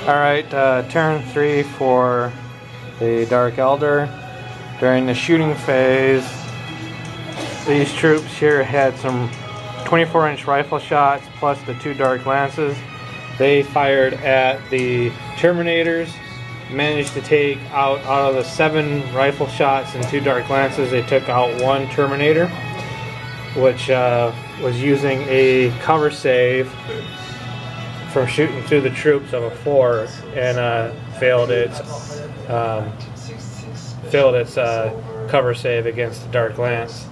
Alright, turn 3 for the Dark Eldar. During the shooting phase, these troops here had some 24-inch rifle shots plus the 2 Dark Lances. They fired at the Terminators, managed to take out of the 7 rifle shots and 2 Dark Lances, they took out 1 Terminator, which was using a cover save from shooting through the troops of a 4 and failed its cover save against the Dark Lance.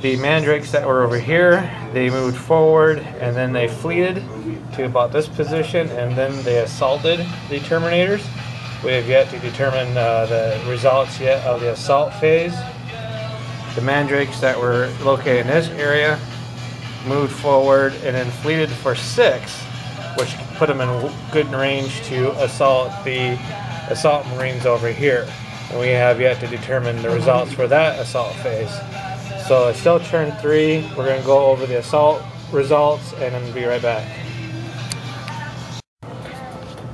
The Mandrakes that were over here, they moved forward and then they fleeted to about this position and then they assaulted the Terminators. We have yet to determine the results yet of the assault phase. The Mandrakes that were located in this area moved forward and then fleeted for 6, which put them in good range to assault the assault marines over here. And we have yet to determine the results for that assault phase. So it's still turn 3. We're going to go over the assault results and then be right back.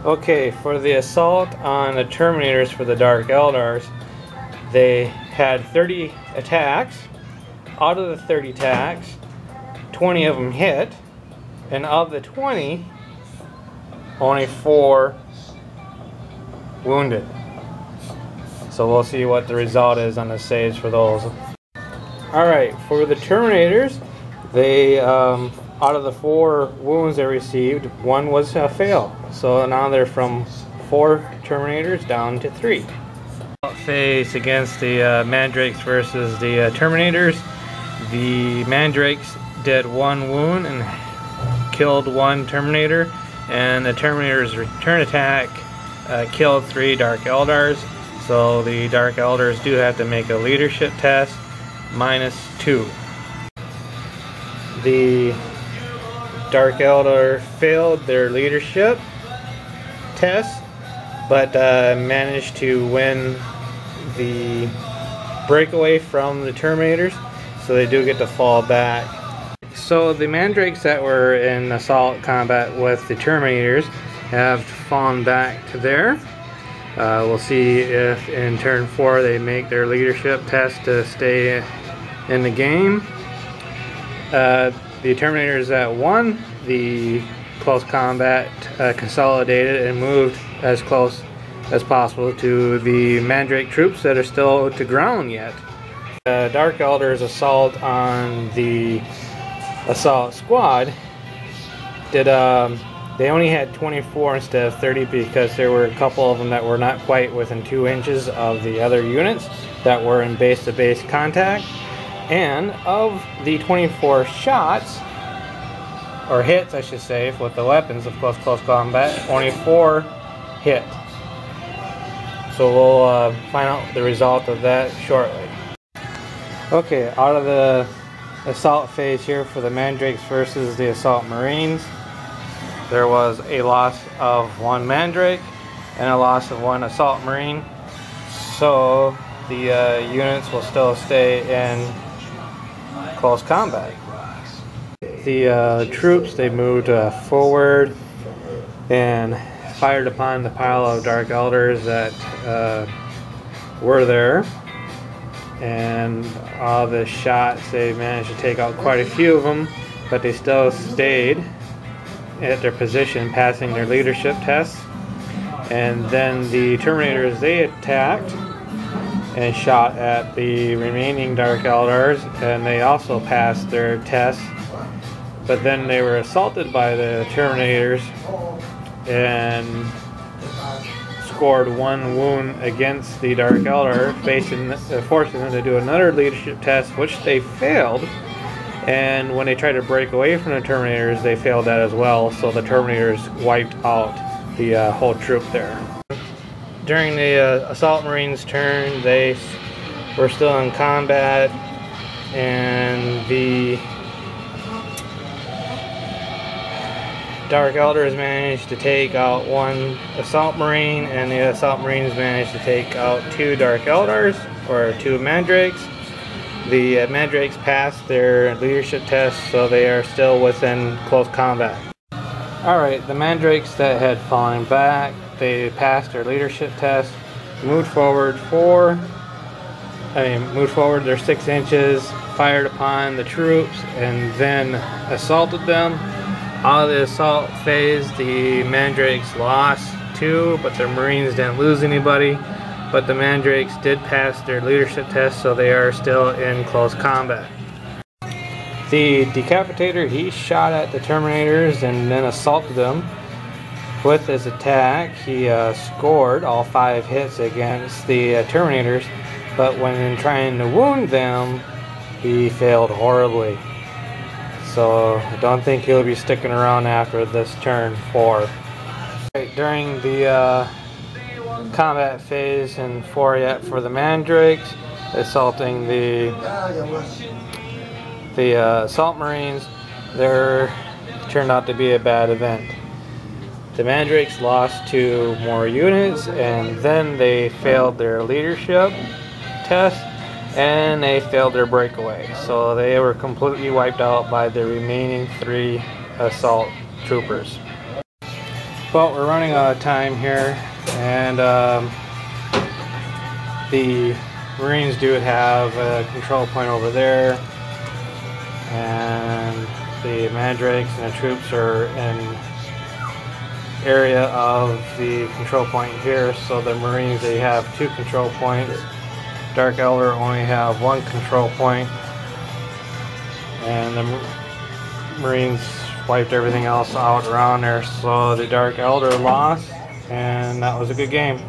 Okay, for the assault on the Terminators for the Dark Eldars, they had 30 attacks. Out of the 30 attacks, 20 of them hit, and of the 20, only 4 wounded. So we'll see what the result is on the saves for those. Alright, for the Terminators, they out of the 4 wounds they received, 1 was a fail. So now they're from 4 Terminators down to 3. Phase against the Mandrakes versus the Terminators. The Mandrakes did 1 wound and killed 1 Terminator, and the Terminator's return attack killed 3 Dark Eldars. So the Dark Eldars do have to make a leadership test, -2. The Dark Eldar failed their leadership test, but managed to win the breakaway from the Terminators, so they do get to fall back. So the Mandrakes that were in assault combat with the Terminators have fallen back to there. We'll see if in turn 4 they make their leadership test to stay in the game. The Terminators that won the close combat consolidated and moved as close as possible to the Mandrake troops that are still to ground yet. Dark Eldar's assault on the assault squad did they only had 24 instead of 30 because there were a couple of them that were not quite within 2 inches of the other units that were in base-to-base contact. And of the 24 shots, or hits I should say, with the weapons of close combat, only 4 hit. So we'll find out the result of that shortly. Okay, out of the assault phase here for the Mandrakes versus the Assault Marines, there was a loss of 1 Mandrake and a loss of 1 Assault Marine. So the units will still stay in close combat. The troops, they moved forward and fired upon the pile of Dark Eldars that were there, and all the shots, they managed to take out quite a few of them, but they still stayed at their position, passing their leadership tests. And then the Terminators, they attacked and shot at the remaining Dark Eldars, and they also passed their tests, but then they were assaulted by the Terminators and scored 1 wound against the Dark Eldar, forcing them to do another leadership test, which they failed. And when they tried to break away from the Terminators, they failed that as well, so the Terminators wiped out the whole troop there. During the Assault Marines' turn, they were still in combat, and the Dark Eldars managed to take out 1 Assault Marine, and the Assault Marines managed to take out 2 Dark Eldars, or 2 Mandrakes. The Mandrakes passed their leadership test, so they are still within close combat. Alright, the Mandrakes that had fallen back, they passed their leadership test, moved forward their 6 inches, fired upon the troops, and then assaulted them. Out of the assault phase, the Mandrakes lost 2, but the Marines didn't lose anybody. But the Mandrakes did pass their leadership test, so they are still in close combat. The Decapitator, he shot at the Terminators and then assaulted them. With his attack, he scored all 5 hits against the Terminators, but when trying to wound them, he failed horribly. So I don't think he'll be sticking around after this turn 4. During the combat phase in 4 yet for the Mandrakes, assaulting the assault Marines, there turned out to be a bad event. The Mandrakes lost 2 more units, and then they failed their leadership test, and they failed their breakaway. So they were completely wiped out by the remaining 3 assault troopers. But we're running out of time here, and the Marines do have a control point over there, and the Mandrakes and the troops are in area of the control point here. So the Marines, they have 2 control points. Dark Eldar only have 1 control point, and the Marines wiped everything else out around there. So the Dark Eldar lost, and that was a good game.